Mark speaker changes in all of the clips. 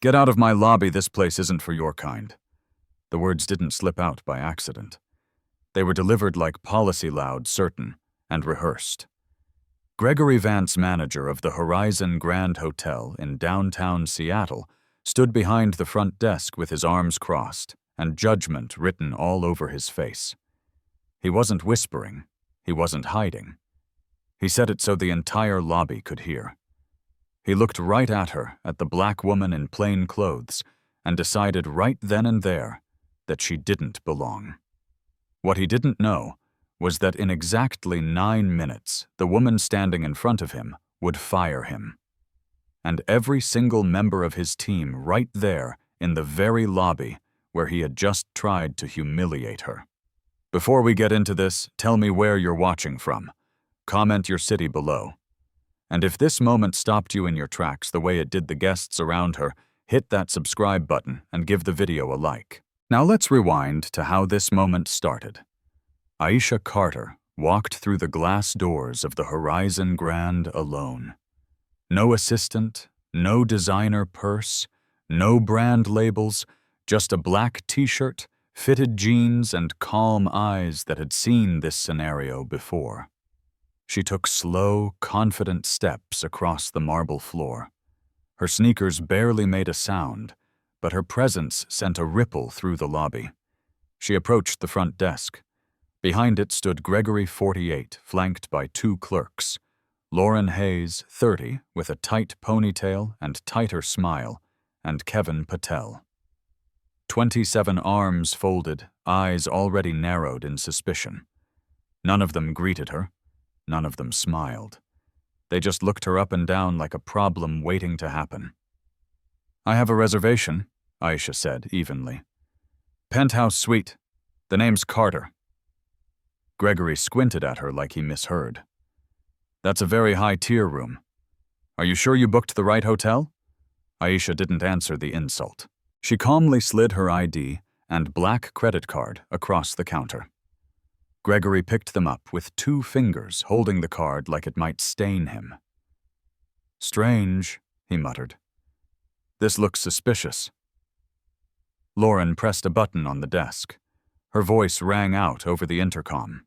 Speaker 1: Get out of my lobby, this place isn't for your kind. The words didn't slip out by accident. They were delivered like policy loud, certain, and rehearsed. Gregory Vance, manager of the Horizon Grand Hotel in downtown Seattle, stood behind the front desk with his arms crossed and judgment written all over his face. He wasn't whispering. He wasn't hiding. He said it so the entire lobby could hear. He looked right at her, at the black woman in plain clothes, and decided right then and there that she didn't belong. What he didn't know was that in exactly 9 minutes, the woman standing in front of him would fire him. And every single member of his team right there in the very lobby where he had just tried to humiliate her. Before we get into this, tell me where you're watching from. Comment your city below. And if this moment stopped you in your tracks the way it did the guests around her, hit that subscribe button and give the video a like. Now let's rewind to how this moment started. Aisha Carter walked through the glass doors of the Horizon Grand alone. No assistant, no designer purse, no brand labels, just a black t-shirt, fitted jeans, and calm eyes that had seen this scenario before. She took slow, confident steps across the marble floor. Her sneakers barely made a sound, but her presence sent a ripple through the lobby. She approached the front desk. Behind it stood Gregory, 48, flanked by 2 clerks. Lauren Hayes, 30, with a tight ponytail and tighter smile, and Kevin Patel. 27 arms folded, eyes already narrowed in suspicion. None of them greeted her. None of them smiled. They just looked her up and down like a problem waiting to happen. "I have a reservation," Aisha said evenly. "Penthouse suite. The name's Carter." Gregory squinted at her like he misheard. "That's a very high-tier room. Are you sure you booked the right hotel?" Aisha didn't answer the insult. She calmly slid her ID and black credit card across the counter. Gregory picked them up with 2 fingers, holding the card like it might stain him. "Strange," he muttered. "This looks suspicious." Lauren pressed a button on the desk. Her voice rang out over the intercom.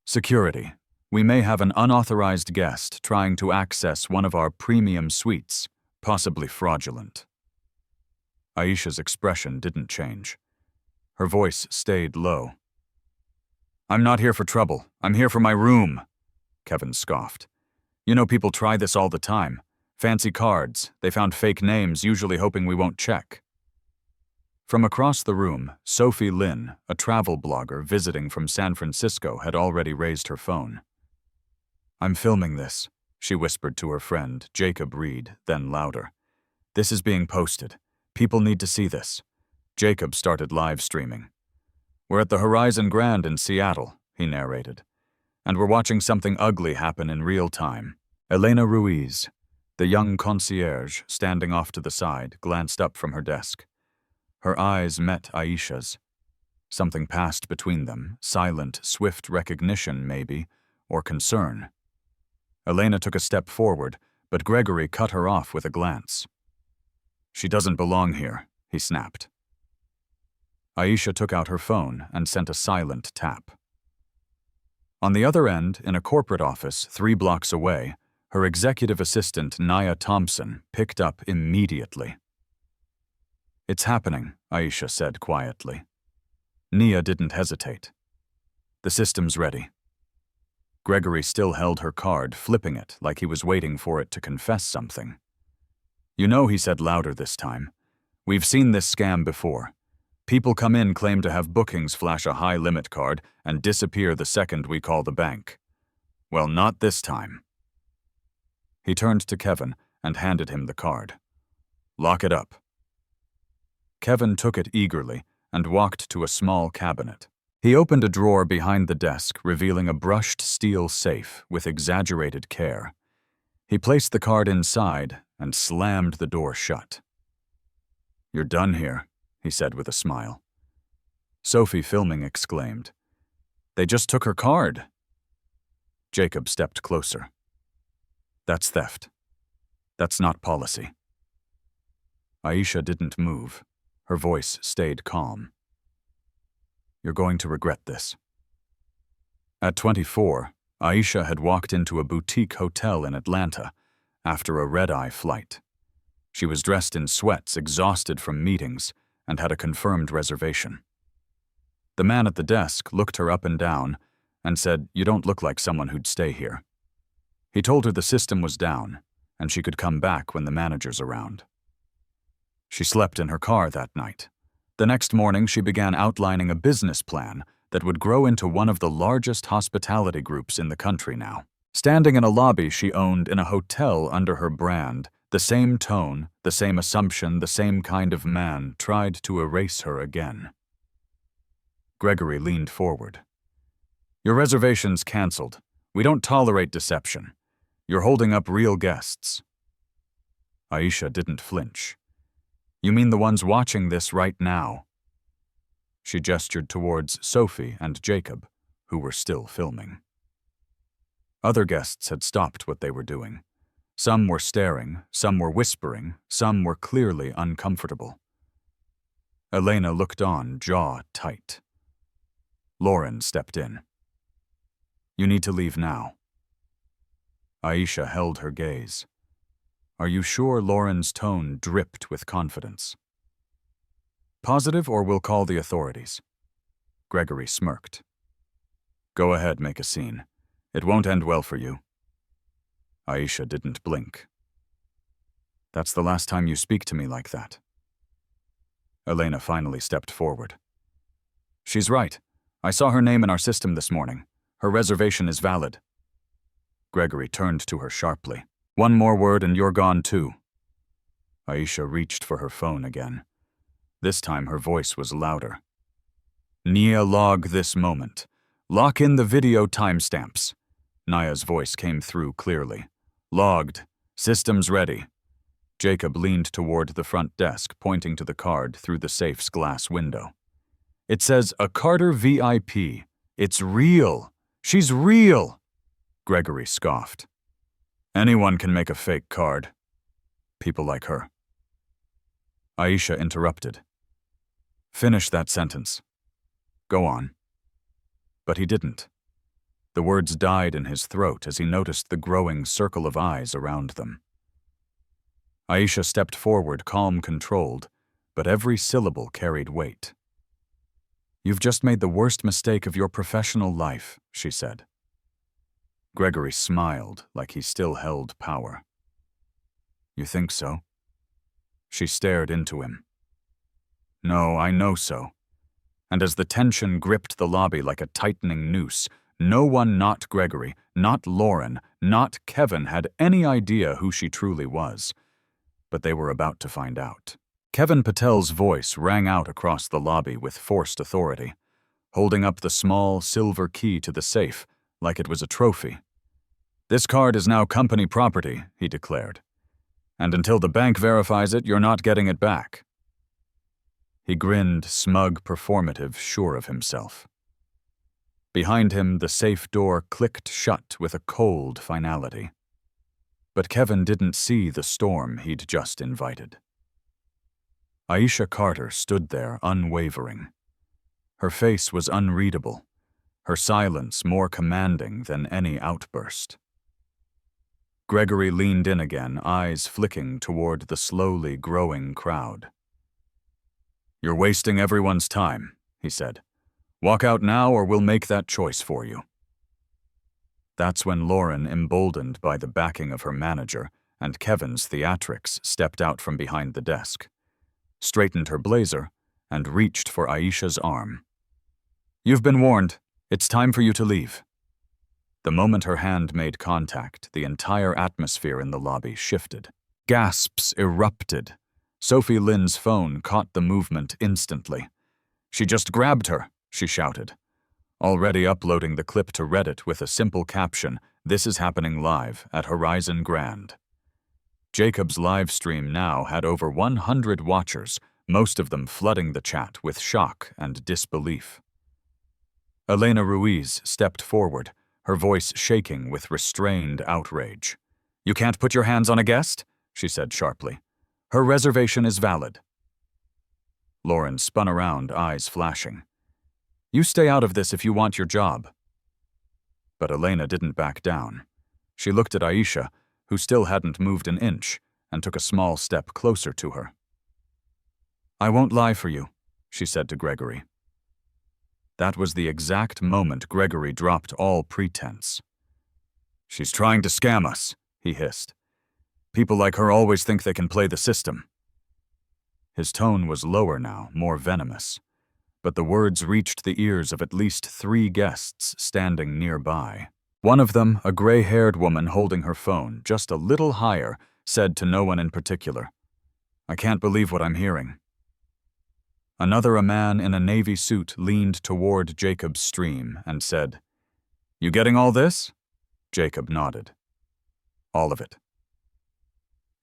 Speaker 1: "Security. We may have an unauthorized guest trying to access one of our premium suites, possibly fraudulent." Aisha's expression didn't change. Her voice stayed low. "I'm not here for trouble. I'm here for my room," Kevin scoffed. "You know people try this all the time. Fancy cards. They found fake names, usually hoping we won't check." From across the room, Sophie Lin, a travel blogger visiting from San Francisco, had already raised her phone. "I'm filming this," she whispered to her friend, Jacob Reed, then louder. "This is being posted. People need to see this." Jacob started live streaming. "We're at the Horizon Grand in Seattle," he narrated, "and we're watching something ugly happen in real time." Elena Ruiz, the young concierge standing off to the side, glanced up from her desk. Her eyes met Aisha's. Something passed between them, silent, swift recognition, maybe, or concern. Elena took a step forward, but Gregory cut her off with a glance. "She doesn't belong here," he snapped. Aisha took out her phone and sent a silent tap. On the other end, in a corporate office 3 blocks away, her executive assistant, Nia Thompson, picked up immediately. "It's happening," Aisha said quietly. Nia didn't hesitate. "The system's ready." Gregory still held her card, flipping it like he was waiting for it to confess something. "You know," he said louder this time, "we've seen this scam before. People come in, claim to have bookings, flash a high-limit card, and disappear the second we call the bank. Well, not this time." He turned to Kevin and handed him the card. "Lock it up." Kevin took it eagerly and walked to a small cabinet. He opened a drawer behind the desk, revealing a brushed steel safe with exaggerated care. He placed the card inside and slammed the door shut. "You're done here," he said with a smile. Sophie, filming, exclaimed, "They just took her card." Jacob stepped closer. "That's theft. That's not policy." Aisha didn't move. Her voice stayed calm. You're going to regret this. At 24, Aisha had walked into a boutique hotel in Atlanta after a red-eye flight. She was dressed in sweats, exhausted from meetings, and had a confirmed reservation. The man at the desk looked her up and down and said, "You don't look like someone who'd stay here." He told her the system was down and she could come back when the manager's around. She slept in her car that night. The next morning, she began outlining a business plan that would grow into one of the largest hospitality groups in the country now. Standing in a lobby she owned in a hotel under her brand, the same tone, the same assumption, the same kind of man tried to erase her again. Gregory leaned forward. "Your reservation's canceled. We don't tolerate deception. You're holding up real guests." Aisha didn't flinch. "You mean the ones watching this right now?" She gestured towards Sophie and Jacob, who were still filming. Other guests had stopped what they were doing. Some were staring, some were whispering, some were clearly uncomfortable. Elena looked on, jaw tight. Lauren stepped in. "You need to leave now." Aisha held her gaze. "Are you sure?" Lauren's tone dripped with confidence. "Positive, or we'll call the authorities." Gregory smirked. "Go ahead, make a scene. It won't end well for you." Aisha didn't blink. "That's the last time you speak to me like that." Elena finally stepped forward. "She's right. I saw her name in our system this morning. Her reservation is valid." Gregory turned to her sharply. "One more word and you're gone too." Aisha reached for her phone again. This time her voice was louder. "Nia, log this moment. Lock in the video timestamps." Nia's voice came through clearly. "Logged. Systems ready." Jacob leaned toward the front desk, pointing to the card through the safe's glass window. "It says a Carter VIP. It's real. She's real." Gregory scoffed. "Anyone can make a fake card. People like her." Aisha interrupted. "Finish that sentence. Go on." But he didn't. The words died in his throat as he noticed the growing circle of eyes around them. Aisha stepped forward, calm, controlled, but every syllable carried weight. "You've just made the worst mistake of your professional life," she said. Gregory smiled like he still held power. "You think so?" She stared into him. "No, I know so." And as the tension gripped the lobby like a tightening noose, no one, not Gregory, not Lauren, not Kevin, had any idea who she truly was. But they were about to find out. Kevin Patel's voice rang out across the lobby with forced authority, holding up the small silver key to the safe like it was a trophy. "This card is now company property," he declared. "And until the bank verifies it, you're not getting it back." He grinned, smug, performative, sure of himself. Behind him, the safe door clicked shut with a cold finality. But Kevin didn't see the storm he'd just invited. Aisha Carter stood there, unwavering. Her face was unreadable, her silence more commanding than any outburst. Gregory leaned in again, eyes flicking toward the slowly growing crowd. "You're wasting everyone's time," he said. "Walk out now or we'll make that choice for you." That's when Lauren, emboldened by the backing of her manager and Kevin's theatrics, stepped out from behind the desk, straightened her blazer, and reached for Aisha's arm. "You've been warned. It's time for you to leave." The moment her hand made contact, the entire atmosphere in the lobby shifted. Gasps erupted. Sophie Lynn's phone caught the movement instantly. "She just grabbed her," she shouted, already uploading the clip to Reddit with a simple caption, "This is happening live at Horizon Grand." Jacob's live stream now had over 100 watchers, most of them flooding the chat with shock and disbelief. Elena Ruiz stepped forward, her voice shaking with restrained outrage. "You can't put your hands on a guest?" she said sharply. Her reservation is valid. Lauren spun around, eyes flashing. You stay out of this if you want your job. But Elena didn't back down. She looked at Aisha, who still hadn't moved an inch, and took a small step closer to her. I won't lie for you, she said to Gregory. That was the exact moment Gregory dropped all pretense. She's trying to scam us, he hissed. People like her always think they can play the system. His tone was lower now, more venomous, but the words reached the ears of at least 3 guests standing nearby. One of them, a gray-haired woman holding her phone just a little higher, said to no one in particular, I can't believe what I'm hearing. Another, a man in a navy suit, leaned toward Jacob's stream and said, You getting all this? Jacob nodded. All of it.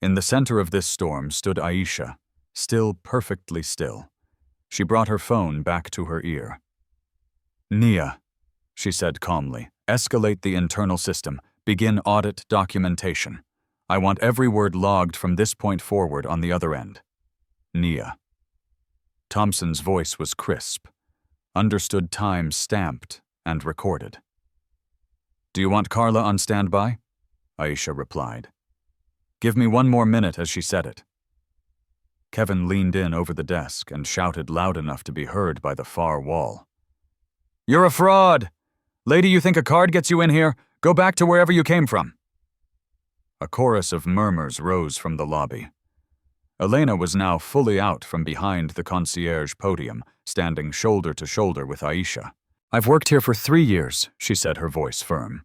Speaker 1: In the center of this storm stood Aisha, still perfectly still. She brought her phone back to her ear. Nia, she said calmly, escalate the internal system, begin audit documentation. I want every word logged from this point forward on the other end. Nia. Thompson's voice was crisp, understood time stamped and recorded. Do you want Carla on standby? Aisha replied. Give me 1 more minute as she said it. Kevin leaned in over the desk and shouted loud enough to be heard by the far wall. You're a fraud! Lady, you think a card gets you in here? Go back to wherever you came from. A chorus of murmurs rose from the lobby. Elena was now fully out from behind the concierge podium, standing shoulder to shoulder with Aisha. I've worked here for 3 years, she said, her voice firm.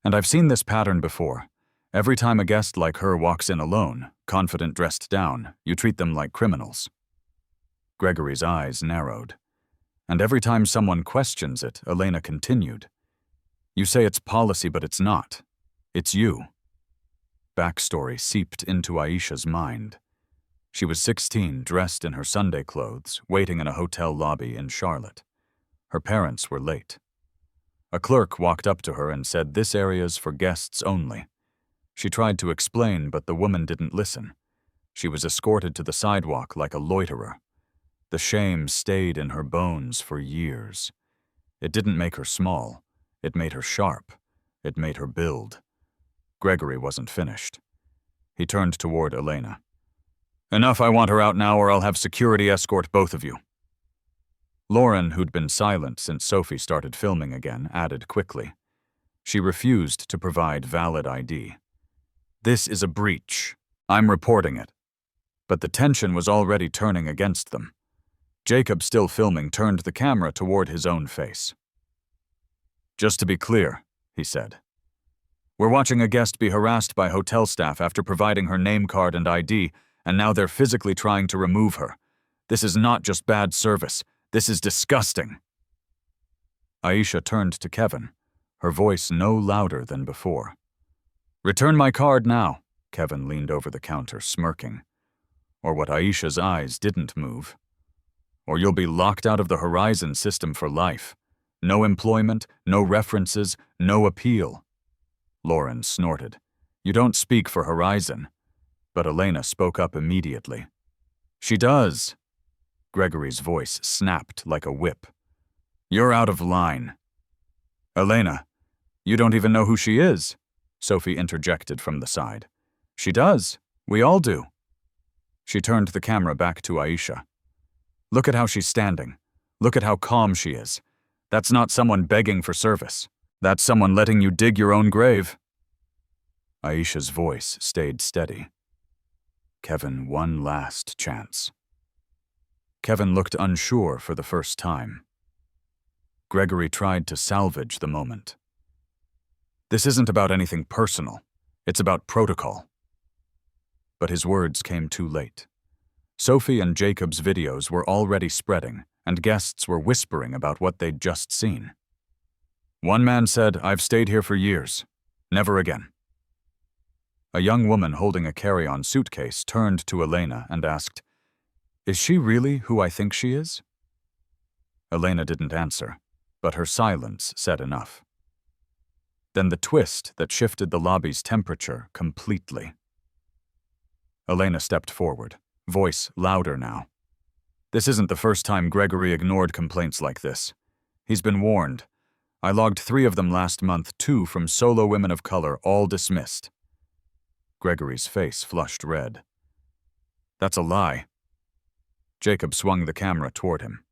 Speaker 1: And I've seen this pattern before. Every time a guest like her walks in alone, confident dressed down, you treat them like criminals. Gregory's eyes narrowed. And every time someone questions it, Elena continued. You say it's policy, but it's not. It's you. Backstory seeped into Aisha's mind. She was 16, dressed in her Sunday clothes, waiting in a hotel lobby in Charlotte. Her parents were late. A clerk walked up to her and said, This area's for guests only. She tried to explain, but the woman didn't listen. She was escorted to the sidewalk like a loiterer. The shame stayed in her bones for years. It didn't make her small. It made her sharp. It made her build. Gregory wasn't finished. He turned toward Elena. Enough, I want her out now or I'll have security escort both of you. Lauren, who'd been silent since Sophie started filming again, added quickly. She refused to provide valid ID. This is a breach. I'm reporting it. But the tension was already turning against them. Jacob, still filming, turned the camera toward his own face. Just to be clear, he said. We're watching a guest be harassed by hotel staff after providing her name card and ID, and now they're physically trying to remove her. This is not just bad service. This is disgusting. Aisha turned to Kevin, her voice no louder than before. Return my card now. Kevin leaned over the counter, smirking. Or what Aisha's eyes didn't move. Or you'll be locked out of the Horizon system for life. No employment, no references, no appeal. Lauren snorted. You don't speak for Horizon. But Elena spoke up immediately. She does. Gregory's voice snapped like a whip. You're out of line. Elena, you don't even know who she is, Sophie interjected from the side. She does. We all do. She turned the camera back to Aisha. Look at how she's standing. Look at how calm she is. That's not someone begging for service. That's someone letting you dig your own grave. Aisha's voice stayed steady. Kevin, one last chance. Kevin looked unsure for the first time. Gregory tried to salvage the moment. This isn't about anything personal. It's about protocol. But his words came too late. Sophie and Jacob's videos were already spreading, and guests were whispering about what they'd just seen. One man said, I've stayed here for years. Never again. A young woman holding a carry-on suitcase turned to Elena and asked, Is she really who I think she is? Elena didn't answer, but her silence said enough. Then the twist that shifted the lobby's temperature completely. Elena stepped forward, voice louder now. This isn't the first time Gregory ignored complaints like this. He's been warned. I logged 3 of them last month, 2 from solo women of color, all dismissed. Gregory's face flushed red. That's a lie. Jacob swung the camera toward him.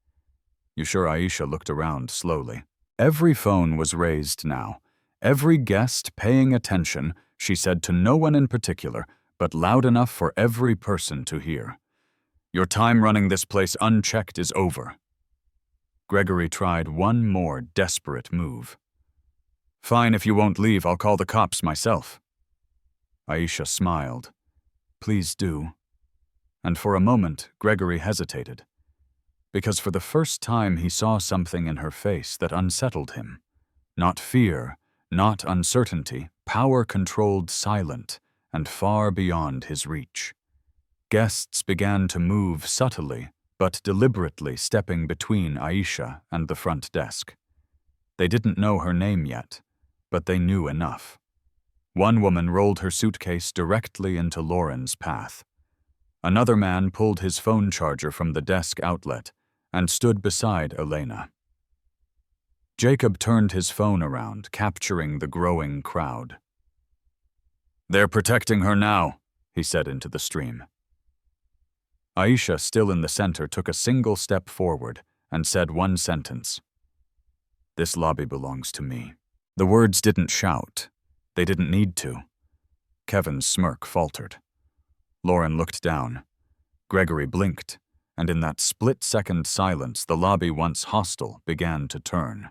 Speaker 1: You sure? Aisha looked around slowly. Every phone was raised now. Every guest paying attention, she said to no one in particular, but loud enough for every person to hear. Your time running this place unchecked is over. Gregory tried one more desperate move. Fine, if you won't leave, I'll call the cops myself. Aisha smiled. Please do. And for a moment, Gregory hesitated, because for the first time he saw something in her face that unsettled him. Not fear, not uncertainty, power-controlled, silent, and far beyond his reach. Guests began to move subtly, but deliberately, stepping between Aisha and the front desk. They didn't know her name yet, but they knew enough. One woman rolled her suitcase directly into Lauren's path. Another man pulled his phone charger from the desk outlet and stood beside Elena. Jacob turned his phone around, capturing the growing crowd. They're protecting her now, he said into the stream. Aisha, still in the center, took a single step forward and said one sentence. This lobby belongs to me. The words didn't shout. They didn't need to. Kevin's smirk faltered. Lauren looked down. Gregory blinked, and in that split-second silence, the lobby once hostile began to turn.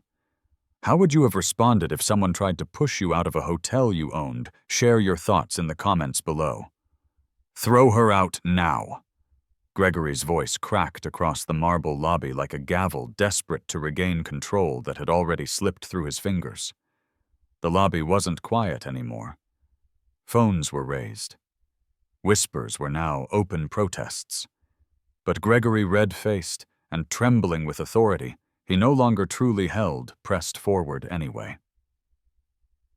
Speaker 1: How would you have responded if someone tried to push you out of a hotel you owned? Share your thoughts in the comments below. Throw her out now. Gregory's voice cracked across the marble lobby like a gavel, desperate to regain control that had already slipped through his fingers. The lobby wasn't quiet anymore. Phones were raised. Whispers were now open protests. But Gregory, red-faced and trembling with authority he no longer truly held, pressed forward anyway.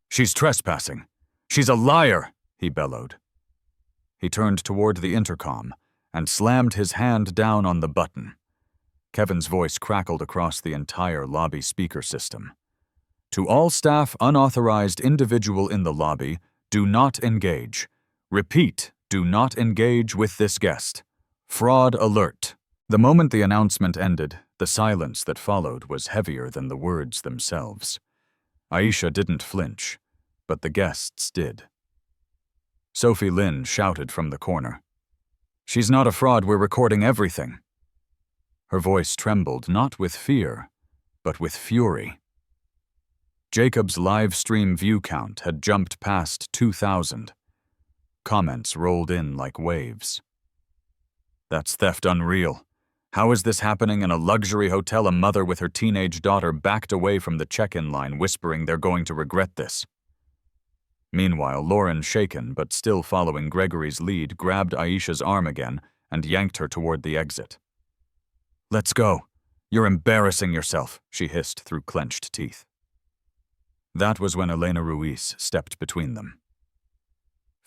Speaker 1: She's trespassing. She's a liar, he bellowed. He turned toward the intercom and slammed his hand down on the button. Kevin's voice crackled across the entire lobby speaker system. To all staff, unauthorized individual in the lobby, do not engage. Repeat, do not engage with this guest. Fraud alert. The moment the announcement ended, the silence that followed was heavier than the words themselves. Aisha didn't flinch, but the guests did. Sophie Lynn shouted from the corner. She's not a fraud, we're recording everything. Her voice trembled not with fear, but with fury. Jacob's live stream view count had jumped past 2,000. Comments rolled in like waves. That's theft unreal. How is this happening in a luxury hotel? A mother with her teenage daughter backed away from the check-in line, whispering they're going to regret this. Meanwhile, Lauren, shaken but still following Gregory's lead, grabbed Aisha's arm again and yanked her toward the exit. Let's go. You're embarrassing yourself, she hissed through clenched teeth. That was when Elena Ruiz stepped between them.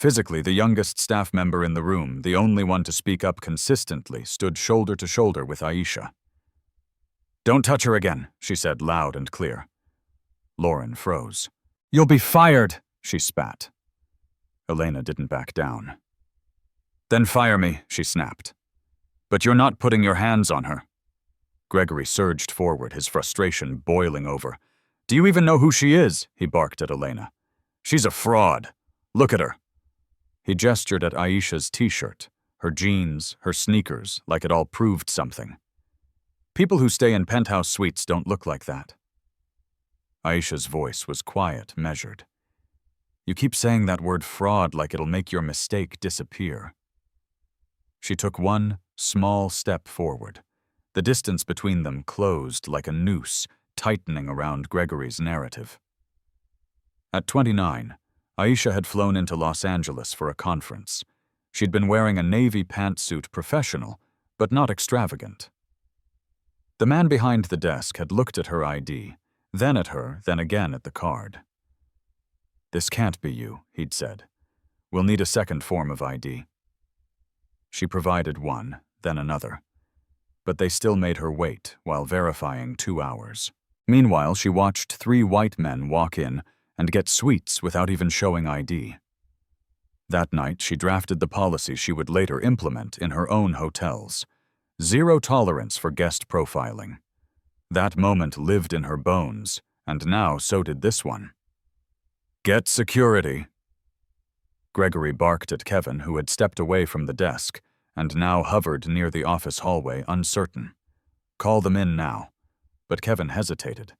Speaker 1: Physically, the youngest staff member in the room, the only one to speak up consistently, stood shoulder to shoulder with Aisha. Don't touch her again, she said loud and clear. Lauren froze. You'll be fired, she spat. Elena didn't back down. Then fire me, she snapped. But you're not putting your hands on her. Gregory surged forward, his frustration boiling over. Do you even know who she is? He barked at Elena. She's a fraud. Look at her. He gestured at Aisha's t-shirt, her jeans, her sneakers, like it all proved something. People who stay in penthouse suites don't look like that. Aisha's voice was quiet, measured. You keep saying that word fraud like it'll make your mistake disappear. She took one small step forward. The distance between them closed like a noose, tightening around Gregory's narrative. At 29, Aisha had flown into Los Angeles for a conference. She'd been wearing a navy pantsuit, professional, but not extravagant. The man behind the desk had looked at her ID, then at her, then again at the card. This can't be you, he'd said. We'll need a second form of ID. She provided one, then another. But they still made her wait while verifying 2 hours. Meanwhile, she watched 3 white men walk in and get sweets without even showing ID. That night, she drafted the policy she would later implement in her own hotels. 0 tolerance for guest profiling. That moment lived in her bones, and now so did this one. "Get security." Gregory barked at Kevin, who had stepped away from the desk and now hovered near the office hallway, uncertain. "Call them in now." But Kevin hesitated.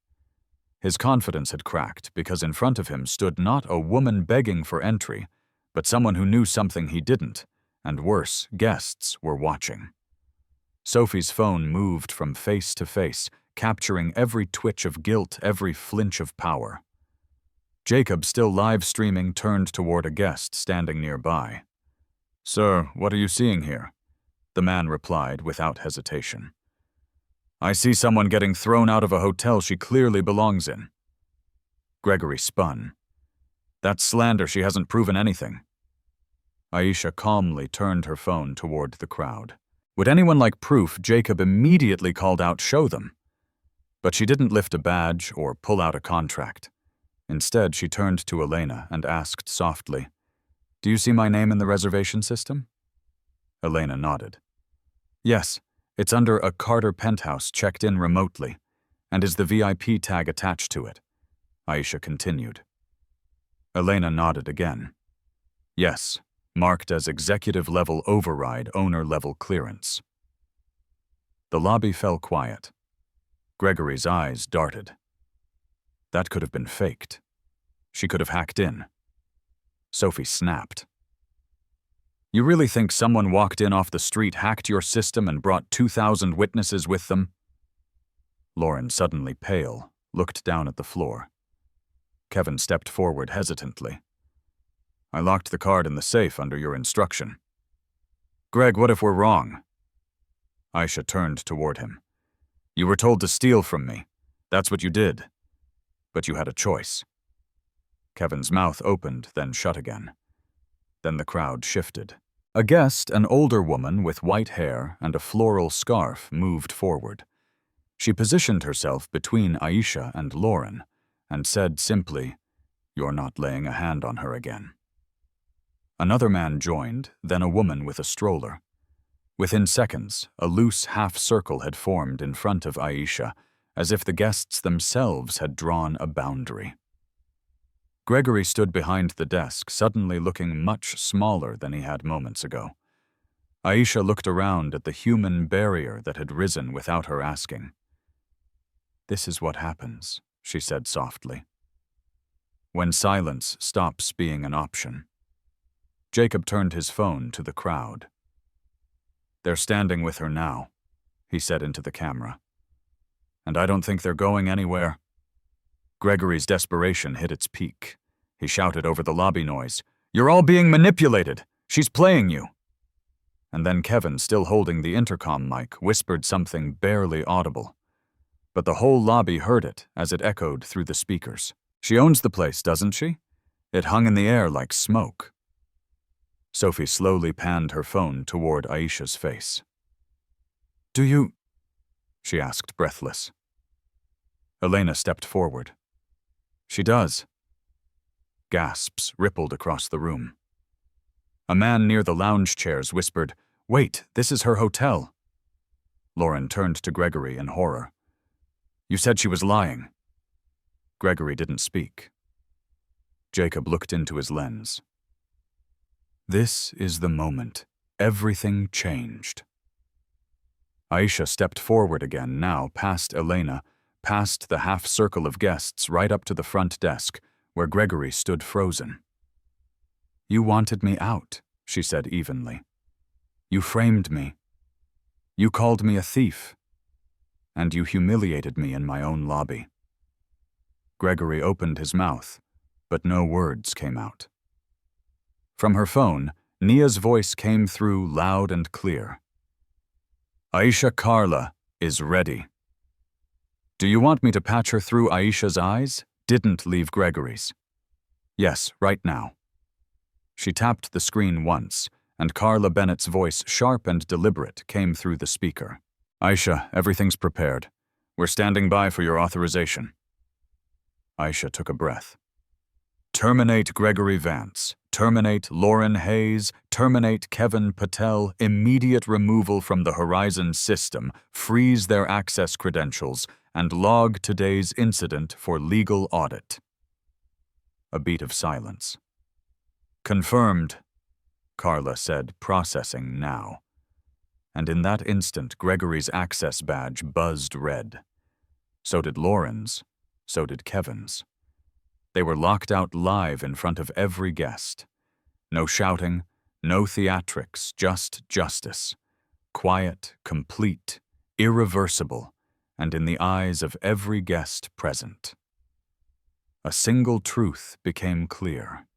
Speaker 1: His confidence had cracked because in front of him stood not a woman begging for entry, but someone who knew something he didn't, and worse, guests were watching. Sophie's phone moved from face to face, capturing every twitch of guilt, every flinch of power. Jacob, still live streaming, turned toward a guest standing nearby. "Sir, what are you seeing here?" The man replied without hesitation. "I see someone getting thrown out of a hotel she clearly belongs in." Gregory spun. "That's slander. She hasn't proven anything." Aisha calmly turned her phone toward the crowd. Would anyone like proof? Jacob immediately called out, "Show them." But she didn't lift a badge or pull out a contract. Instead, she turned to Elena and asked softly, "Do you see my name in the reservation system?" Elena nodded. "Yes, it's under a Carter penthouse checked in remotely, and is the VIP tag attached to it," Aisha continued. Elena nodded again. "Yes, marked as executive-level override, owner-level clearance." The lobby fell quiet. Gregory's eyes darted. That could have been faked. She could have hacked in. Sophie snapped. "You really think someone walked in off the street, hacked your system, and brought 2,000 witnesses with them?" Lauren, suddenly pale, looked down at the floor. Kevin stepped forward hesitantly. "I locked the card in the safe under your instruction." "Greg, what if we're wrong?" Aisha turned toward him. "You were told to steal from me. That's what you did. But you had a choice." Kevin's mouth opened, then shut again. Then the crowd shifted. A guest, an older woman with white hair and a floral scarf, moved forward. She positioned herself between Aisha and Lauren and said simply, "You're not laying a hand on her again." Another man joined, then a woman with a stroller. Within seconds, a loose half-circle had formed in front of Aisha, as if the guests themselves had drawn a boundary. Gregory stood behind the desk, suddenly looking much smaller than he had moments ago. Aisha looked around at the human barrier that had risen without her asking. "This is what happens," she said softly, "when silence stops being an option." Jacob turned his phone to the crowd. "They're standing with her now," he said into the camera. "And I don't think they're going anywhere." Gregory's desperation hit its peak. He shouted over the lobby noise, "You're all being manipulated! She's playing you!" And then Kevin, still holding the intercom mic, whispered something barely audible. But the whole lobby heard it as it echoed through the speakers. "She owns the place, doesn't she?" It hung in the air like smoke. Sophie slowly panned her phone toward Aisha's face. "Do you?" she asked, breathless. Elena stepped forward. "She does." Gasps rippled across the room. A man near the lounge chairs whispered, "Wait, this is her hotel." Lauren turned to Gregory in horror. "You said she was lying." Gregory didn't speak. Jacob looked into his lens. This is the moment. Everything changed. Aisha stepped forward again, now past Elena, past the half-circle of guests, right up to the front desk, where Gregory stood frozen. "You wanted me out," she said evenly. "You framed me. You called me a thief. And you humiliated me in my own lobby." Gregory opened his mouth, but no words came out. From her phone, Nia's voice came through loud and clear. "Aisha Carla is ready." "Do you want me to patch her through Aisha's eyes?" Didn't leave Gregory's. "Yes, right now." She tapped the screen once, and Carla Bennett's voice, sharp and deliberate, came through the speaker. Aisha, everything's prepared. We're standing by for your authorization. Aisha took a breath. Terminate Gregory Vance. Terminate Lauren Hayes. Terminate Kevin Patel. Immediate removal from the Horizon system. Freeze their access credentials and log today's incident for legal audit. A beat of silence. Confirmed, Carla said, processing now. And in that instant, Gregory's access badge buzzed red. So did Lauren's. So did Kevin's. They were locked out live in front of every guest. No shouting, no theatrics, just justice. Quiet, complete, irreversible, and in the eyes of every guest present. A single truth became clear.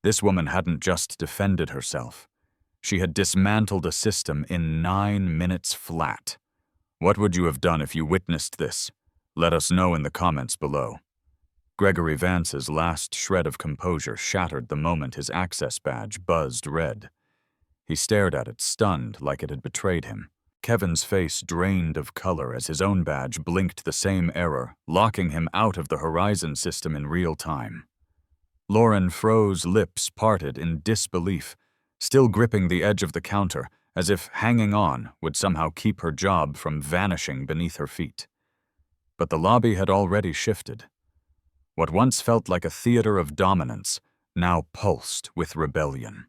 Speaker 1: This woman hadn't just defended herself. She had dismantled a system in 9 minutes flat. What would you have done if you witnessed this? Let us know in the comments below. Gregory Vance's last shred of composure shattered the moment his access badge buzzed red. He stared at it, stunned, like it had betrayed him. Kevin's face drained of color as his own badge blinked the same error, locking him out of the Horizon system in real time. Lauren froze, lips parted in disbelief, still gripping the edge of the counter, as if hanging on would somehow keep her job from vanishing beneath her feet. But the lobby had already shifted. What once felt like a theater of dominance now pulsed with rebellion.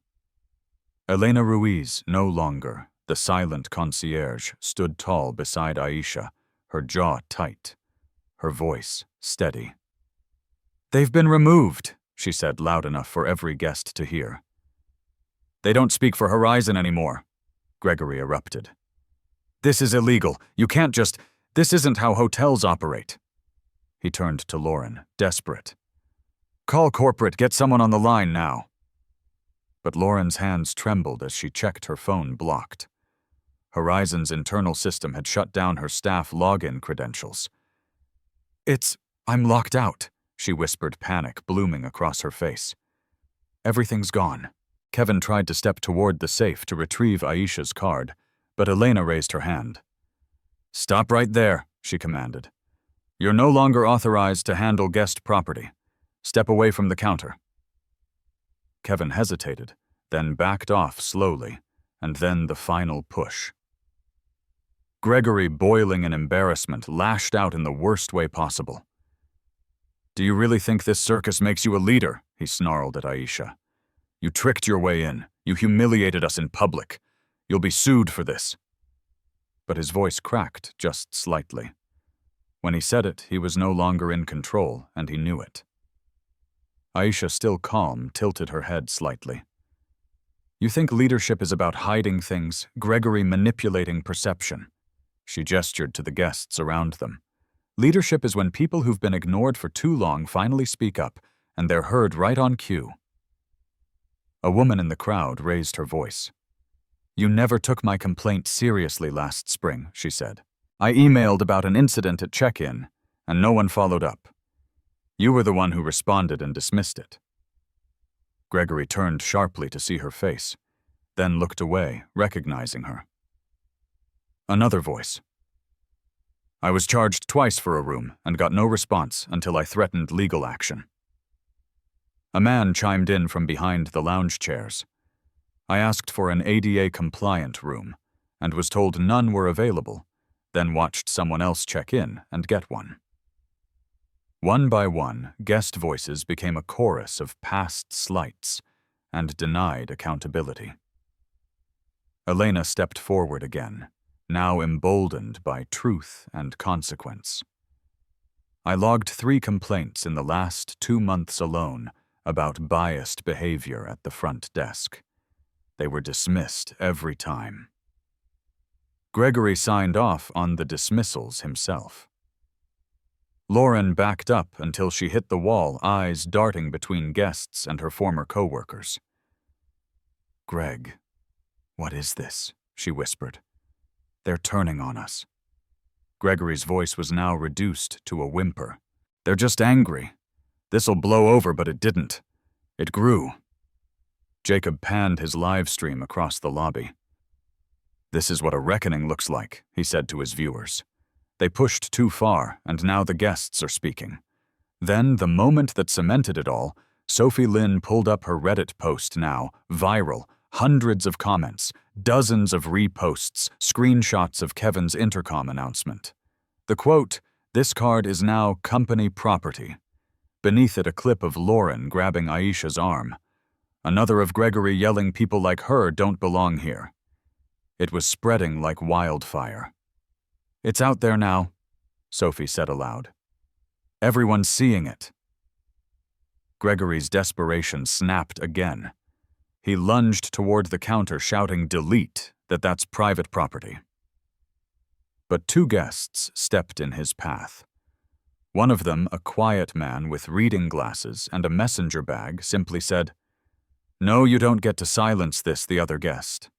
Speaker 1: Elena Ruiz, no longer the silent concierge, stood tall beside Aisha, her jaw tight, her voice steady. "They've been removed," she said loud enough for every guest to hear. "They don't speak for Horizon anymore," Gregory erupted. "This is illegal. You can't just... This isn't how hotels operate." He turned to Lauren, desperate. "Call corporate, get someone on the line now." But Lauren's hands trembled as she checked her phone blocked. Horizon's internal system had shut down her staff login credentials. I'm locked out," she whispered, panic blooming across her face. "Everything's gone." Kevin tried to step toward the safe to retrieve Aisha's card, but Elena raised her hand. "Stop right there," she commanded. "You're no longer authorized to handle guest property. Step away from the counter." Kevin hesitated, then backed off slowly, and then the final push. Gregory, boiling in embarrassment, lashed out in the worst way possible. "Do you really think this circus makes you a leader?" he snarled at Aisha. "You tricked your way in. You humiliated us in public. You'll be sued for this." But his voice cracked just slightly. When he said it, he was no longer in control, and he knew it. Aisha, still calm, tilted her head slightly. "You think leadership is about hiding things, Gregory manipulating perception?" She gestured to the guests around them. "Leadership is when people who've been ignored for too long finally speak up, and they're heard right on cue." A woman in the crowd raised her voice. "You never took my complaint seriously last spring," she said. "I emailed about an incident at check-in, and no one followed up. You were the one who responded and dismissed it." Gregory turned sharply to see her face, then looked away, recognizing her. Another voice. "I was charged twice for a room and got no response until I threatened legal action." A man chimed in from behind the lounge chairs. "I asked for an ADA-compliant room and was told none were available, then watched someone else check in and get one." One by one, guest voices became a chorus of past slights and denied accountability. Elena stepped forward again, now emboldened by truth and consequence. "I logged 3 complaints in the last 2 months alone about biased behavior at the front desk. They were dismissed every time." Gregory signed off on the dismissals himself. Lauren backed up until she hit the wall, eyes darting between guests and her former co-workers. "Greg, what is this?" she whispered. "They're turning on us." Gregory's voice was now reduced to a whimper. "They're just angry. This'll blow over, but it didn't. It grew." Jacob panned his live stream across the lobby. "This is what a reckoning looks like," he said to his viewers. "They pushed too far, and now the guests are speaking." Then, the moment that cemented it all, Sophie Lynn pulled up her Reddit post now, viral, hundreds of comments, dozens of reposts, screenshots of Kevin's intercom announcement. The quote, "This card is now company property." Beneath it, a clip of Lauren grabbing Aisha's arm. Another of Gregory yelling people like her don't belong here. It was spreading like wildfire. "It's out there now," Sophie said aloud. "Everyone's seeing it." Gregory's desperation snapped again. He lunged toward the counter, shouting, "Delete, that's private property." But two guests stepped in his path. One of them, a quiet man with reading glasses and a messenger bag, simply said, "No, you don't get to silence this," the other guest.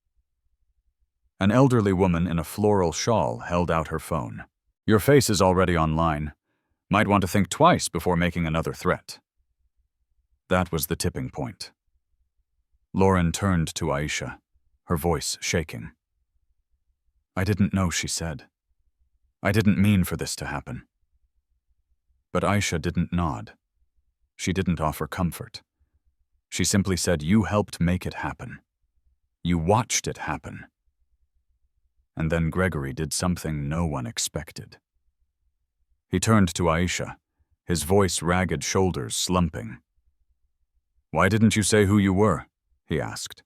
Speaker 1: An elderly woman in a floral shawl held out her phone. "Your face is already online. Might want to think twice before making another threat." That was the tipping point. Lauren turned to Aisha, her voice shaking. "I didn't know," she said. "I didn't mean for this to happen." But Aisha didn't nod. She didn't offer comfort. She simply said, "You helped make it happen. You watched it happen." And then Gregory did something no one expected. He turned to Aisha, his voice ragged, shoulders slumping. "Why didn't you say who you were?" he asked.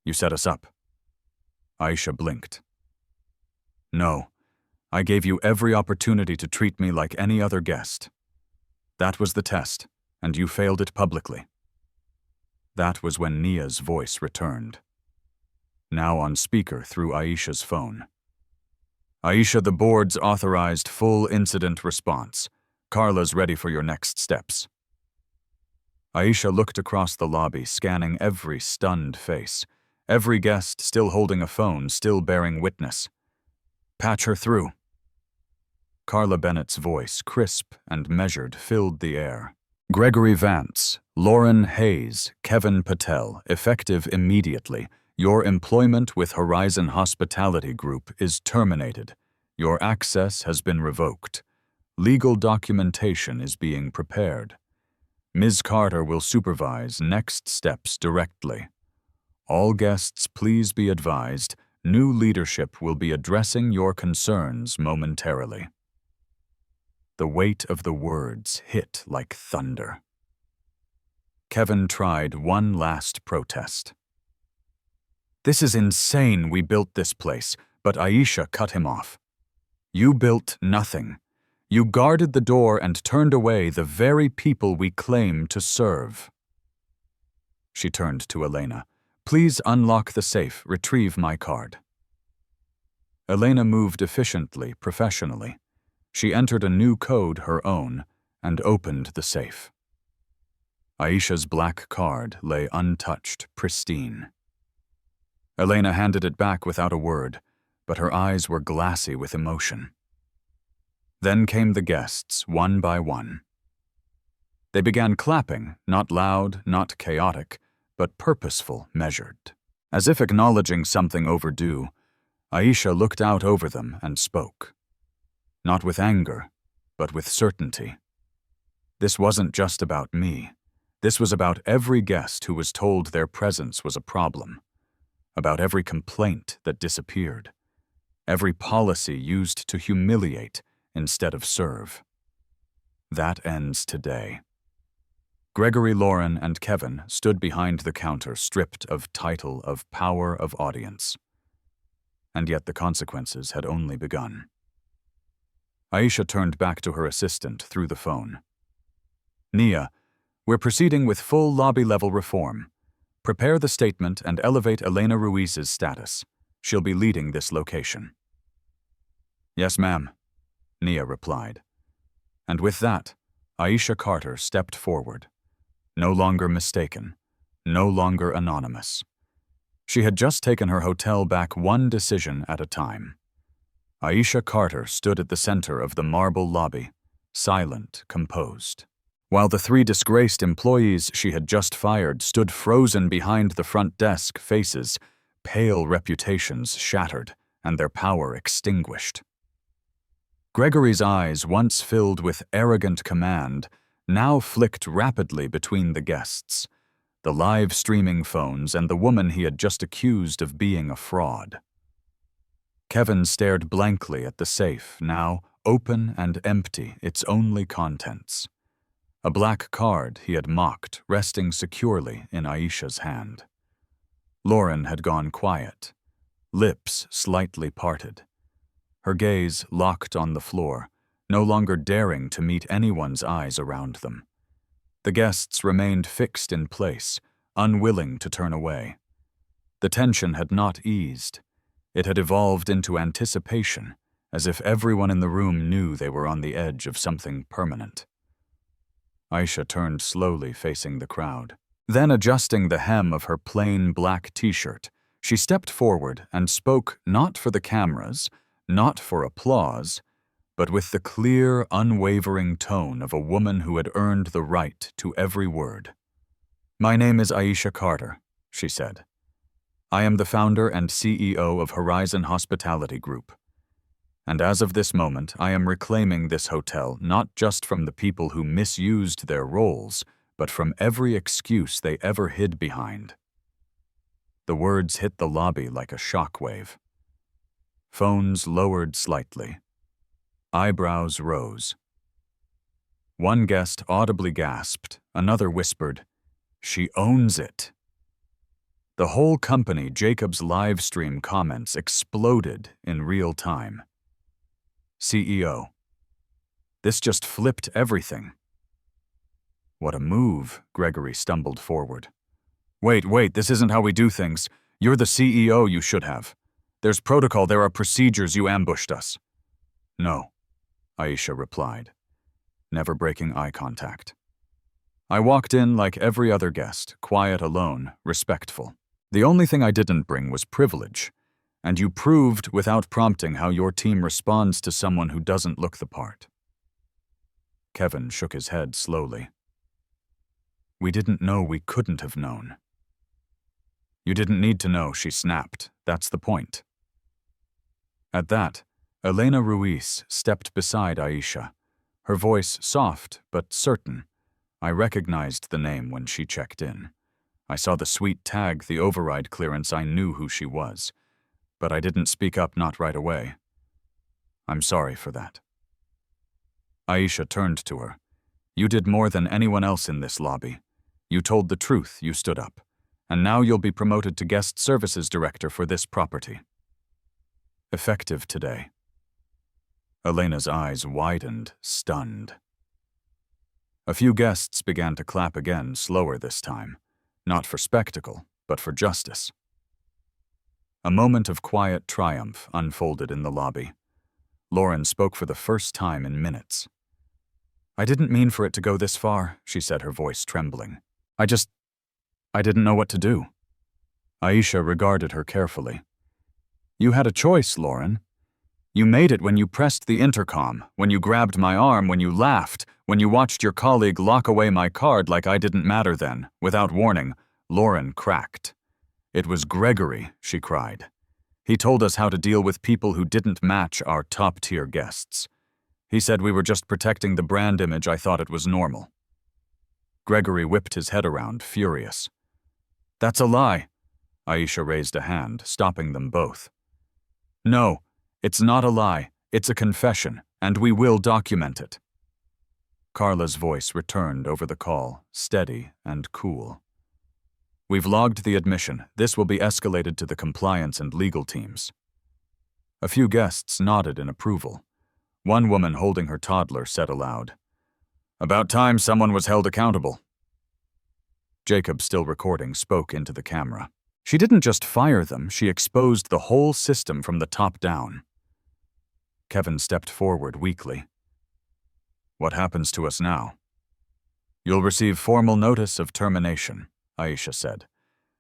Speaker 1: "You set us up." Aisha blinked. "No, I gave you every opportunity to treat me like any other guest. That was the test, and you failed it publicly." That was when Nia's voice returned, now on speaker through Aisha's phone. "Aisha, the board's authorized full incident response. Carla's ready for your next steps." Aisha looked across the lobby, scanning every stunned face, every guest still holding a phone, still bearing witness. "Patch her through." Carla Bennett's voice, crisp and measured, filled the air. "Gregory Vance, Lauren Hayes, Kevin Patel, effective immediately. Your employment with Horizon Hospitality Group is terminated. Your access has been revoked. Legal documentation is being prepared. Ms. Carter will supervise next steps directly. All guests, please be advised, new leadership will be addressing your concerns momentarily." The weight of the words hit like thunder. Kevin tried one last protest. "This is insane. We built this place," but Aisha cut him off. "You built nothing. You guarded the door and turned away the very people we claim to serve." She turned to Elena. "Please unlock the safe. Retrieve my card." Elena moved efficiently, professionally. She entered a new code, her own, and opened the safe. Aisha's black card lay untouched, pristine. Elena handed it back without a word, but her eyes were glassy with emotion. Then came the guests, one by one. They began clapping, not loud, not chaotic, but purposeful, measured. As if acknowledging something overdue, Aisha looked out over them and spoke. Not with anger, but with certainty. This wasn't just about me. This was about every guest who was told their presence was a problem. About every complaint that disappeared. Every policy used to humiliate instead of serve. That ends today. Gregory, Lauren, and Kevin stood behind the counter, stripped of title, of power, of audience. And yet the consequences had only begun. Aisha turned back to her assistant through the phone. "Nia, we're proceeding with full lobby-level reform. Prepare the statement and elevate Elena Ruiz's status. She'll be leading this location." "Yes, ma'am," Nia replied. And with that, Aisha Carter stepped forward. No longer mistaken, no longer anonymous. She had just taken her hotel back one decision at a time. Aisha Carter stood at the center of the marble lobby, silent, composed. while the 3 disgraced employees she had just fired stood frozen behind the front desk, faces, pale reputations shattered, and their power extinguished. Gregory's eyes, once filled with arrogant command, now flicked rapidly between the guests, the live streaming phones and the woman he had just accused of being a fraud. Kevin stared blankly at the safe, now open and empty, its only contents. A black card he had mocked, resting securely in Aisha's hand. Lauren had gone quiet, lips slightly parted. Her gaze locked on the floor, no longer daring to meet anyone's eyes around them. The guests remained fixed in place, unwilling to turn away. The tension had not eased. It had evolved into anticipation, as if everyone in the room knew they were on the edge of something permanent. Aisha turned slowly, facing the crowd. Then, adjusting the hem of her plain black t-shirt, she stepped forward and spoke not for the cameras, not for applause, but with the clear, unwavering tone of a woman who had earned the right to every word. "My name is Aisha Carter," she said. "I am the founder and CEO of Horizon Hospitality Group. And as of this moment, I am reclaiming this hotel not just from the people who misused their roles, but from every excuse they ever hid behind." The words hit the lobby like a shockwave. Phones lowered slightly. Eyebrows rose. One guest audibly gasped, another whispered, "She owns it." The whole company, Jacob's live stream comments exploded in real time. CEO. This just flipped everything. What a move, Gregory stumbled forward. Wait, this isn't how we do things. You're the CEO, you should have. There's protocol, there are procedures, you ambushed us. No, Aisha replied, never breaking eye contact. I walked in like every other guest, quiet alone, respectful. The only thing I didn't bring was privilege, and you proved without prompting how your team responds to someone who doesn't look the part. Kevin shook his head slowly. We didn't know we couldn't have known. You didn't need to know, she snapped. That's the point. At that, Elena Ruiz stepped beside Aisha, her voice soft but certain. I recognized the name when she checked in. I saw the sweet tag, the override clearance, I knew who she was. But I didn't speak up, not right away. I'm sorry for that. Aisha turned to her. You did more than anyone else in this lobby. You told the truth, you stood up. And now you'll be promoted to guest services director for this property. Effective today. Elena's eyes widened, stunned. A few guests began to clap again, slower this time. Not for spectacle, but for justice. A moment of quiet triumph unfolded in the lobby. Lauren spoke for the first time in minutes. I didn't mean for it to go this far, she said, her voice trembling. I didn't know what to do. Aisha regarded her carefully. You had a choice, Lauren. You made it when you pressed the intercom, when you grabbed my arm, when you laughed, when you watched your colleague lock away my card like I didn't matter then. Without warning, Lauren cracked. It was Gregory, she cried. He told us how to deal with people who didn't match our top-tier guests. He said we were just protecting the brand image. I thought it was normal. Gregory whipped his head around, furious. That's a lie. Aisha raised a hand, stopping them both. No, it's not a lie. It's a confession, and we will document it. Carla's voice returned over the call, steady and cool. We've logged the admission. This will be escalated to the compliance and legal teams. A few guests nodded in approval. One woman holding her toddler said aloud, About time someone was held accountable. Jacob, still recording, spoke into the camera. She didn't just fire them, she exposed the whole system from the top down. Kevin stepped forward weakly. What happens to us now? You'll receive formal notice of termination, Aisha said.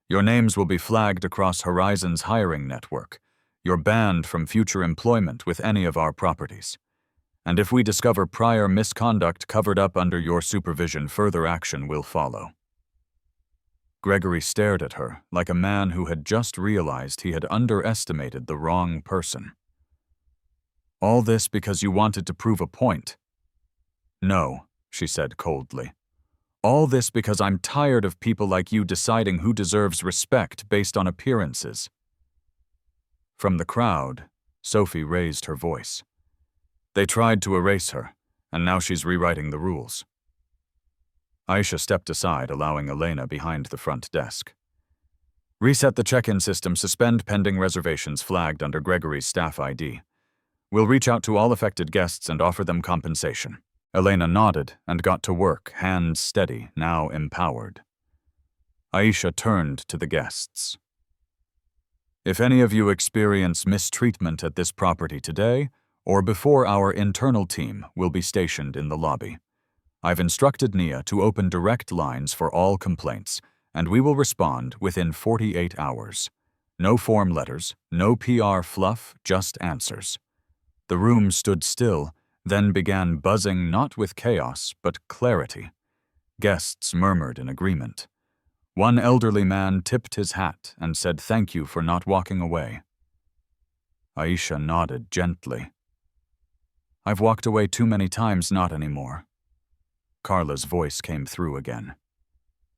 Speaker 1: Your names will be flagged across Horizon's hiring network. You're banned from future employment with any of our properties. And if we discover prior misconduct covered up under your supervision, further action will follow." Gregory stared at her like a man who had just realized he had underestimated the wrong person. "All this because you wanted to prove a point?" "No," she said coldly. "All this because I'm tired of people like you deciding who deserves respect based on appearances." From the crowd, Sophie raised her voice. "They tried to erase her, and now she's rewriting the rules." Aisha stepped aside, allowing Elena behind the front desk. "Reset the check-in system, suspend pending reservations flagged under Gregory's staff ID. We'll reach out to all affected guests and offer them compensation." Elena nodded and got to work, hands steady, now empowered. Aisha turned to the guests. "If any of you experience mistreatment at this property today, or before, our internal team will be stationed in the lobby. I've instructed Nia to open direct lines for all complaints, and we will respond within 48 hours. No form letters, no PR fluff, just answers." The room stood still, then began buzzing not with chaos, but clarity. Guests murmured in agreement. One elderly man tipped his hat and said thank you for not walking away. Aisha nodded gently. "I've walked away too many times, not anymore." Carla's voice came through again.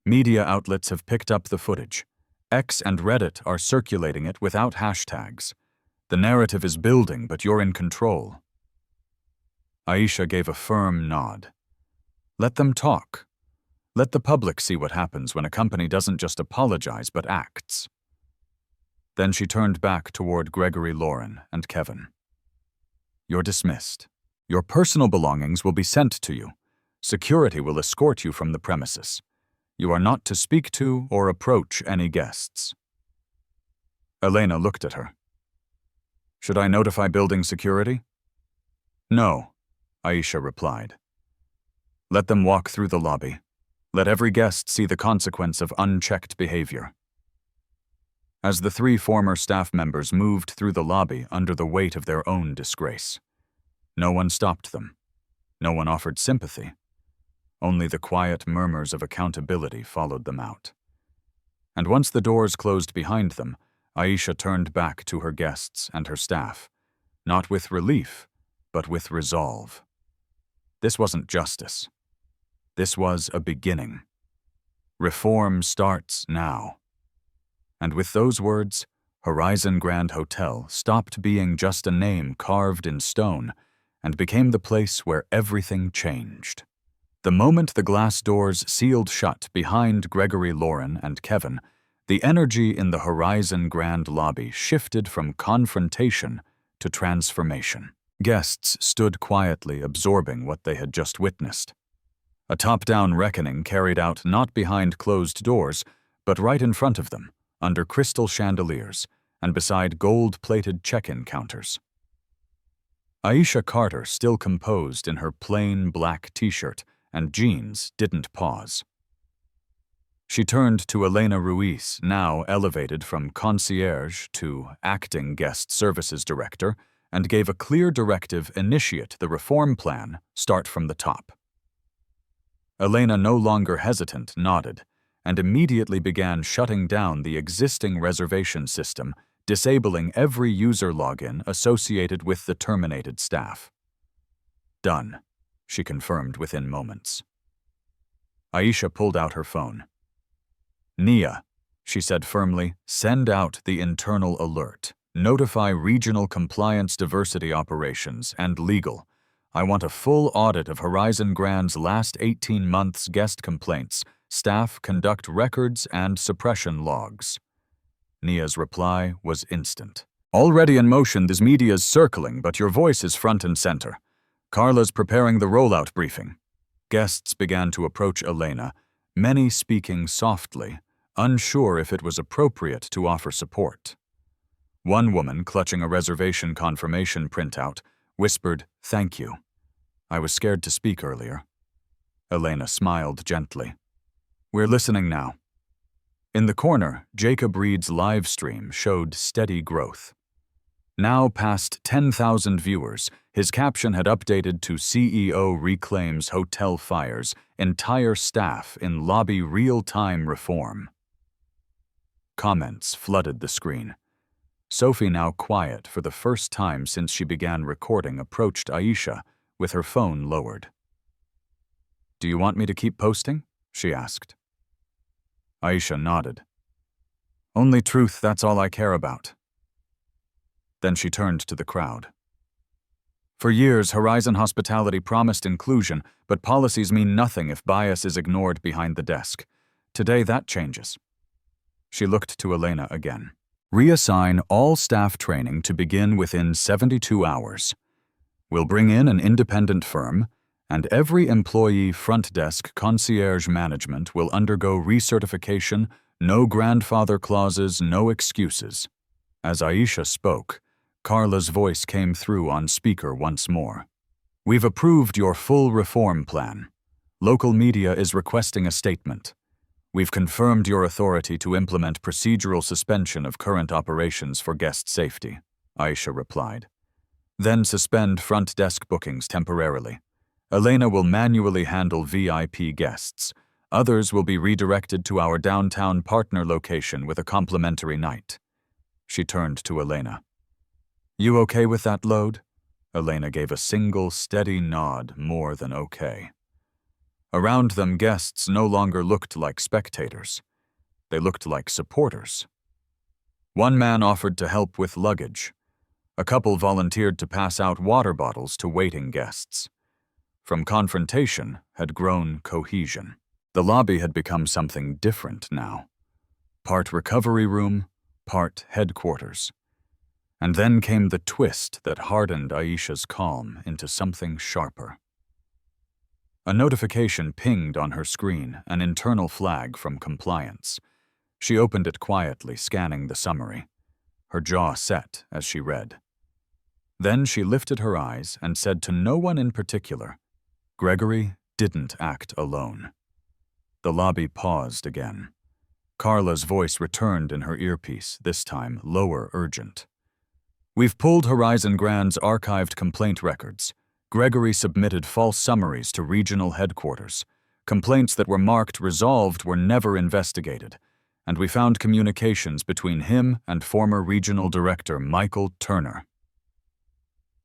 Speaker 1: "Media outlets have picked up the footage. X and Reddit are circulating it without hashtags. The narrative is building, but you're in control." Aisha gave a firm nod. "Let them talk. Let the public see what happens when a company doesn't just apologize but acts." Then she turned back toward Gregory Lauren and Kevin. "You're dismissed. Your personal belongings will be sent to you. Security will escort you from the premises. You are not to speak to or approach any guests." Elena looked at her. "Should I notify building security?" "No," Aisha replied. "Let them walk through the lobby. Let every guest see the consequence of unchecked behavior." As the 3 former staff members moved through the lobby under the weight of their own disgrace, no one stopped them. No one offered sympathy. Only the quiet murmurs of accountability followed them out. And once the doors closed behind them, Aisha turned back to her guests and her staff, not with relief, but with resolve. This wasn't justice. This was a beginning. Reform starts now. And with those words, Horizon Grand Hotel stopped being just a name carved in stone and became the place where everything changed. The moment the glass doors sealed shut behind Gregory Lauren and Kevin, the energy in the Horizon Grand lobby shifted from confrontation to transformation. Guests stood quietly absorbing what they had just witnessed. A top-down reckoning carried out not behind closed doors, but right in front of them, under crystal chandeliers and beside gold-plated check-in counters. Aisha Carter, still composed in her plain black t-shirt and jeans, didn't pause. She turned to Elena Ruiz, now elevated from concierge to acting guest services director, and gave a clear directive: initiate the reform plan, start from the top. Elena, no longer hesitant, nodded, and immediately began shutting down the existing reservation system, disabling every user login associated with the terminated staff. "Done," she confirmed within moments. Aisha pulled out her phone. "Nia," she said firmly, "send out the internal alert. Notify regional compliance, diversity operations, and legal. I want a full audit of Horizon Grand's last 18 months' guest complaints, staff conduct records, and suppression logs." Nia's reply was instant. "Already in motion, this media's circling, but your voice is front and center. Carla's preparing the rollout briefing." Guests began to approach Elena, many speaking softly, unsure if it was appropriate to offer support. One woman, clutching a reservation confirmation printout, whispered, "Thank you. I was scared to speak earlier." Elena smiled gently. "We're listening now." In the corner, Jacob Reed's live stream showed steady growth. Now past 10,000 viewers, his caption had updated to CEO reclaims hotel fires, entire staff in lobby real-time reform. Comments flooded the screen. Sophie, now quiet for the first time since she began recording, approached Aisha with her phone lowered. "Do you want me to keep posting?" she asked. Aisha nodded. "Only truth, that's all I care about." Then she turned to the crowd. "For years, Horizon Hospitality promised inclusion, but policies mean nothing if bias is ignored behind the desk. Today, that changes." She looked to Elena again. "Reassign all staff training to begin within 72 hours. We'll bring in an independent firm, and every employee front desk concierge management will undergo recertification, no grandfather clauses, no excuses." As Aisha spoke, Carla's voice came through on speaker once more. "We've approved your full reform plan. Local media is requesting a statement. We've confirmed your authority to implement procedural suspension of current operations for guest safety," Aisha replied. "Then suspend front desk bookings temporarily. Elena will manually handle VIP guests. Others will be redirected to our downtown partner location with a complimentary night." She turned to Elena. "You okay with that load?" Elena gave a single steady nod, more than okay. Around them, guests no longer looked like spectators. They looked like supporters. One man offered to help with luggage. A couple volunteered to pass out water bottles to waiting guests. From confrontation had grown cohesion. The lobby had become something different now. Part recovery room, part headquarters. And then came the twist that hardened Aisha's calm into something sharper. A notification pinged on her screen, an internal flag from compliance. She opened it quietly, scanning the summary. Her jaw set as she read. Then she lifted her eyes and said to no one in particular, "Gregory didn't act alone." The lobby paused again. Carla's voice returned in her earpiece, this time lower, urgent. "We've pulled Horizon Grand's archived complaint records. Gregory submitted false summaries to regional headquarters. Complaints that were marked resolved were never investigated, and we found communications between him and former regional director Michael Turner."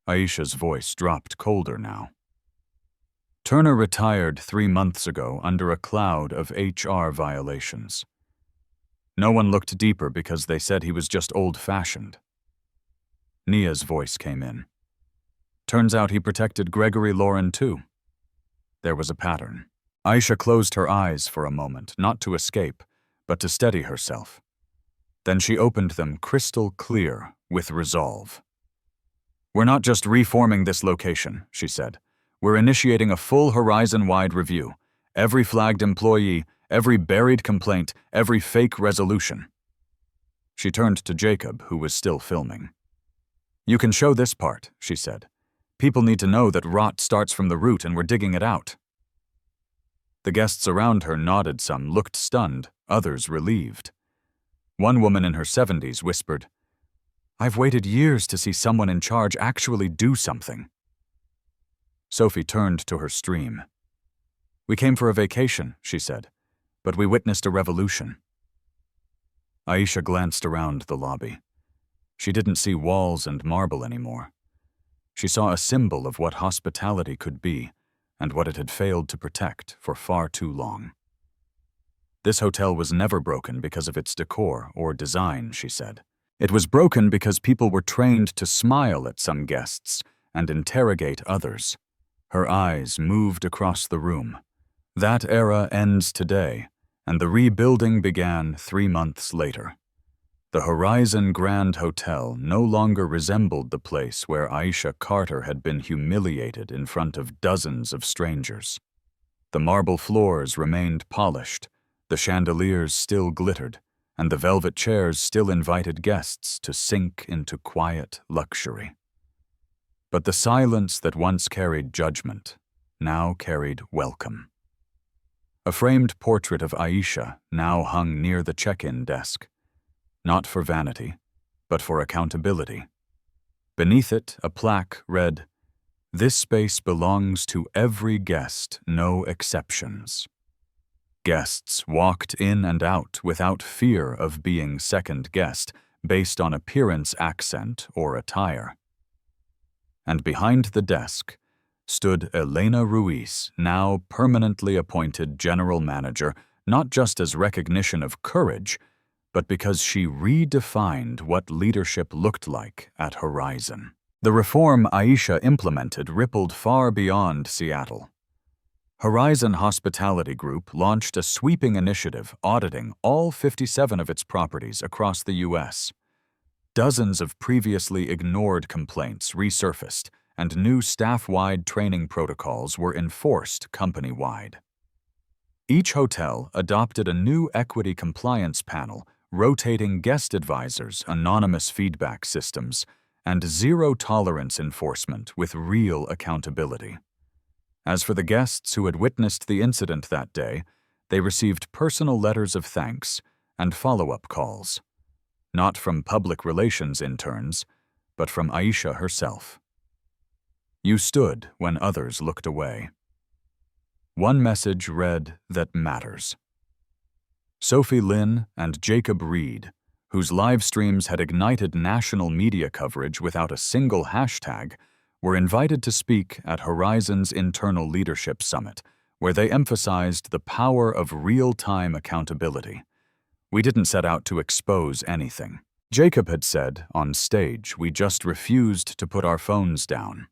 Speaker 1: Aisha's voice dropped colder now. "Turner retired 3 months ago under a cloud of HR violations. No one looked deeper because they said he was just old-fashioned." Nia's voice came in. "Turns out he protected Gregory Lauren too." There was a pattern. Aisha closed her eyes for a moment, not to escape, but to steady herself. Then she opened them crystal clear with resolve. "We're not just reforming this location," she said. "We're initiating a full Horizon-wide review. Every flagged employee, every buried complaint, every fake resolution." She turned to Jacob, who was still filming. "You can show this part," she said. "People need to know that rot starts from the root and we're digging it out." The guests around her nodded, some looked stunned, others relieved. One woman in her 70s whispered, "I've waited years to see someone in charge actually do something." Sophie turned to her stream. "We came for a vacation," she said, "but we witnessed a revolution." Aisha glanced around the lobby. She didn't see walls and marble anymore. She saw a symbol of what hospitality could be and what it had failed to protect for far too long. This hotel was never broken because of its decor or design, she said. It was broken because people were trained to smile at some guests and interrogate others. Her eyes moved across the room. That era ends today, and the rebuilding began 3 months later. The Horizon Grand Hotel no longer resembled the place where Aisha Carter had been humiliated in front of dozens of strangers. The marble floors remained polished, the chandeliers still glittered, and the velvet chairs still invited guests to sink into quiet luxury. But the silence that once carried judgment now carried welcome. A framed portrait of Aisha now hung near the check-in desk. Not for vanity, but for accountability. Beneath it, a plaque read, "This space belongs to every guest, no exceptions." Guests walked in and out without fear of being second-guessed based on appearance, accent, or attire. And behind the desk stood Elena Ruiz, now permanently appointed general manager, not just as recognition of courage, but because she redefined what leadership looked like at Horizon. The reform Aisha implemented rippled far beyond Seattle. Horizon Hospitality Group launched a sweeping initiative auditing all 57 of its properties across the U.S. Dozens of previously ignored complaints resurfaced, and new staff-wide training protocols were enforced company-wide. Each hotel adopted a new equity compliance panel, rotating guest advisors, anonymous feedback systems, and zero-tolerance enforcement with real accountability. As for the guests who had witnessed the incident that day, they received personal letters of thanks and follow-up calls, not from public relations interns, but from Aisha herself. You stood when others looked away. One message read that matters. Sophie Lin and Jacob Reed, whose live streams had ignited national media coverage without a single hashtag, were invited to speak at Horizon's Internal Leadership Summit, where they emphasized the power of real-time accountability. We didn't set out to expose anything. Jacob had said, on stage, we just refused to put our phones down.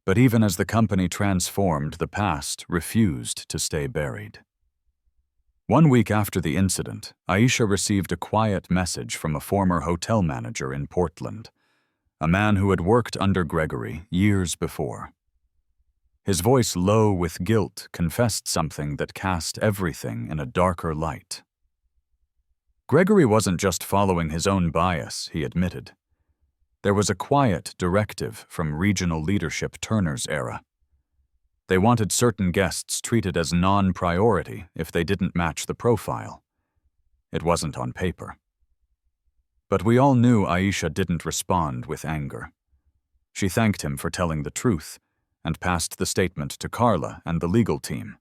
Speaker 1: But even as the company transformed, the past refused to stay buried. 1 week after the incident, Aisha received a quiet message from a former hotel manager in Portland, a man who had worked under Gregory years before. His voice, low with guilt, confessed something that cast everything in a darker light. Gregory wasn't just following his own bias, he admitted. There was a quiet directive from regional leadership Turner's era. They wanted certain guests treated as non-priority if they didn't match the profile. It wasn't on paper. But we all knew Aisha didn't respond with anger. She thanked him for telling the truth and passed the statement to Carla and the legal team.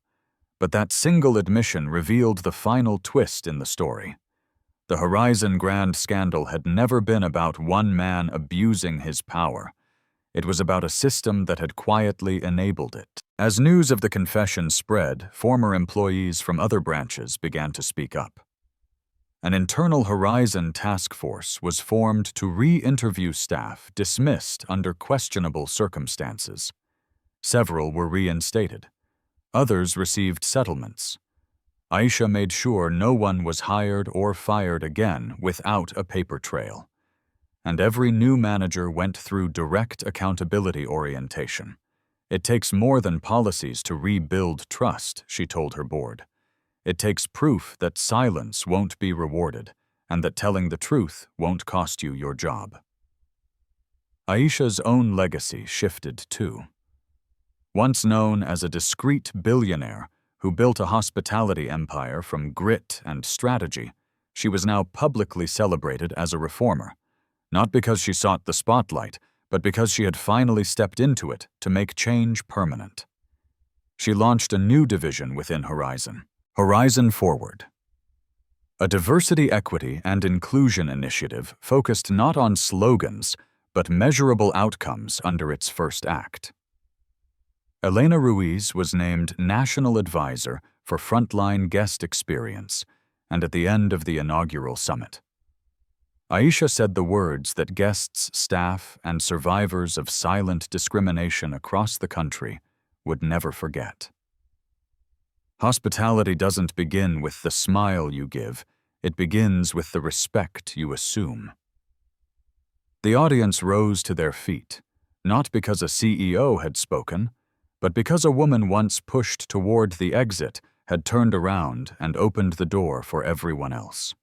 Speaker 1: But that single admission revealed the final twist in the story. The Horizon Grand scandal had never been about one man abusing his power. It was about a system that had quietly enabled it. As news of the confession spread, former employees from other branches began to speak up. An internal Horizon task force was formed to re-interview staff dismissed under questionable circumstances. Several were reinstated. Others received settlements. Aisha made sure no one was hired or fired again without a paper trail. And every new manager went through direct accountability orientation. It takes more than policies to rebuild trust, she told her board. It takes proof that silence won't be rewarded and that telling the truth won't cost you your job. Aisha's own legacy shifted too. Once known as a discreet billionaire who built a hospitality empire from grit and strategy, she was now publicly celebrated as a reformer, not because she sought the spotlight, but because she had finally stepped into it to make change permanent. She launched a new division within Horizon, Horizon Forward, a diversity, equity, and inclusion initiative focused not on slogans, but measurable outcomes under its first act. Elena Ruiz was named National Advisor for Frontline Guest Experience, and at the end of the inaugural summit, Aisha said the words that guests, staff, and survivors of silent discrimination across the country would never forget. Hospitality doesn't begin with the smile you give, it begins with the respect you assume. The audience rose to their feet, not because a CEO had spoken, but because a woman once pushed toward the exit had turned around and opened the door for everyone else.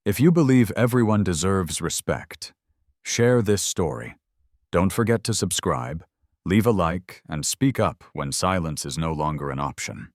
Speaker 1: If you believe everyone deserves respect, share this story. Don't forget to subscribe, leave a like, and speak up when silence is no longer an option.